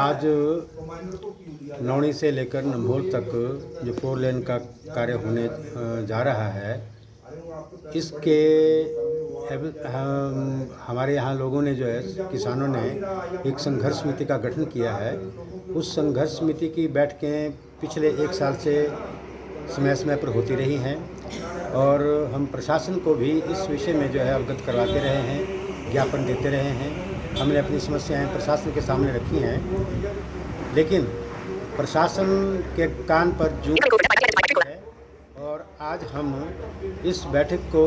आज नौणी से लेकर नम्होल तक जो 4 लेन का कार्य होने जा रहा है, इसके हमारे यहाँ लोगों ने जो है, किसानों ने एक संघर्ष समिति का गठन किया है। उस संघर्ष समिति की बैठकें पिछले 1 साल से समय समय पर होती रही हैं और हम प्रशासन को भी इस विषय में जो है अवगत करवाते रहे हैं, ज्ञापन देते रहे हैं। हमने अपनी समस्याएं प्रशासन के सामने रखी हैं, लेकिन प्रशासन के कान पर जूं है और आज हम इस बैठक को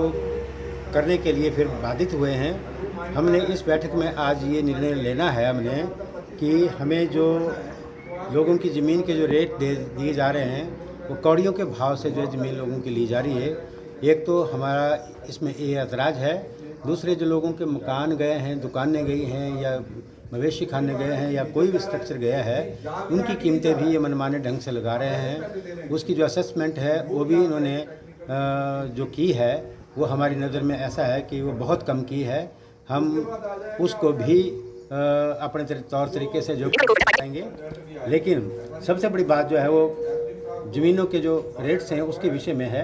करने के लिए फिर बाधित हुए हैं। हमने इस बैठक में आज ये निर्णय लेना है हमने कि हमें जो लोगों की ज़मीन के जो रेट दिए जा रहे हैं, वो कौड़ियों के भाव से जो ज़मीन लोगों की ली जा रही है। एक तो हमारा इसमें ये ऐतराज़ है, दूसरे जो लोगों के मकान गए हैं, दुकानें गई हैं या मवेशी खाने गए हैं या कोई भी स्ट्रक्चर गया है, उनकी कीमतें भी ये मनमाने ढंग से लगा रहे हैं। उसकी जो असेसमेंट है वो भी इन्होंने जो की है वो हमारी नज़र में ऐसा है कि वो बहुत कम की है। हम उसको भी अपने तौर तरीके से जो करेंगे, लेकिन सबसे बड़ी बात जो है वो ज़मीनों के जो रेट्स हैं उसके विषय में है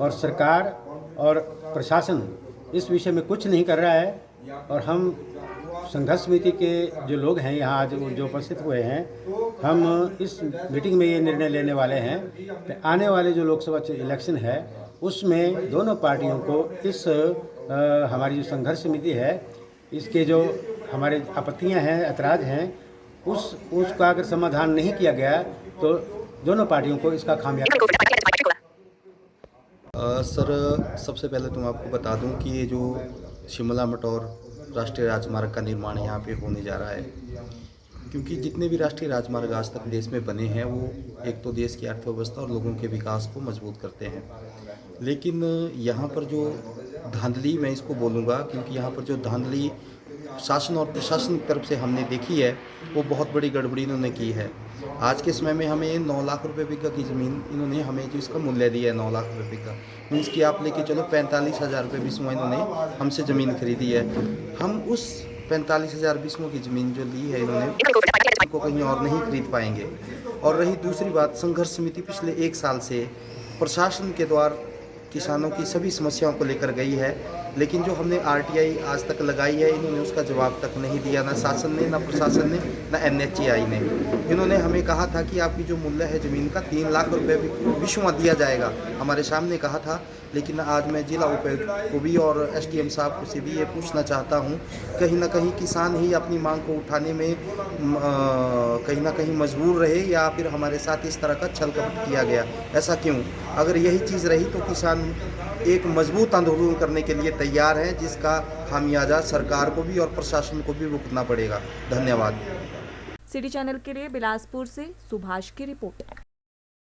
और सरकार और प्रशासन इस विषय में कुछ नहीं कर रहा है। और हम संघर्ष समिति के जो लोग हैं यहाँ आज जो उपस्थित हुए हैं, हम इस मीटिंग में ये निर्णय लेने वाले हैं कि आने वाले जो लोकसभा इलेक्शन है उसमें दोनों पार्टियों को इस हमारी जो संघर्ष समिति है, इसके जो हमारे आपत्तियाँ हैं, ऐतराज़ हैं, उसका अगर समाधान नहीं किया गया तो दोनों पार्टियों को इसका खामियाजा। सर, सबसे पहले तो मैं आपको बता दूं कि ये जो शिमला मटौर राष्ट्रीय राजमार्ग का निर्माण यहाँ पे होने जा रहा है, क्योंकि जितने भी राष्ट्रीय राजमार्ग आज तक देश में बने हैं वो एक तो देश की अर्थव्यवस्था और लोगों के विकास को मजबूत करते हैं, लेकिन यहाँ पर जो धांधली, मैं इसको बोलूँगा क्योंकि यहाँ पर जो धांधली शासन और प्रशासन की तरफ से हमने देखी है वो बहुत बड़ी गड़बड़ी इन्होंने की है। आज के समय में हमें 9 लाख रुपए बीघा की ज़मीन इन्होंने हमें जो इसका मूल्य दिया है 9 लाख रुपए बीघा, मीन्स कि आप लेके चलो 45,000 रुपये बिस्मुआ इन्होंने हमसे ज़मीन खरीदी है। हम उस 45,000 बिस्मुआ की ज़मीन जो ली है इन्होंने को कहीं और नहीं खरीद पाएंगे। और रही दूसरी बात, संघर्ष समिति पिछले 1 साल से प्रशासन के द्वारा किसानों की सभी समस्याओं को लेकर गई है, लेकिन जो हमने RTI आज तक लगाई है इन्होंने उसका जवाब तक नहीं दिया, ना शासन ने, ना प्रशासन ने, ना NHAI ने। इन्होंने हमें कहा था कि आपकी जो मूल्य है ज़मीन का 3 लाख रुपये बिस्मुआ दिया जाएगा, हमारे सामने कहा था। लेकिन आज मैं जिला उपायुक्त को भी और SDM साहब से भी ये पूछना चाहता हूँ, कहीं ना कहीं किसान ही अपनी मांग को उठाने में कहीं ना कहीं मजबूर रहे या फिर हमारे साथ इस तरह का छल कपट किया गया, ऐसा क्यों? अगर यही चीज़ रही तो किसान एक मजबूत आंदोलन करने के लिए तैयार हैं, जिसका खामियाजा सरकार को भी और प्रशासन को भी भुगतना पड़ेगा। धन्यवाद। सिटी चैनल के लिए बिलासपुर से सुभाष की रिपोर्ट।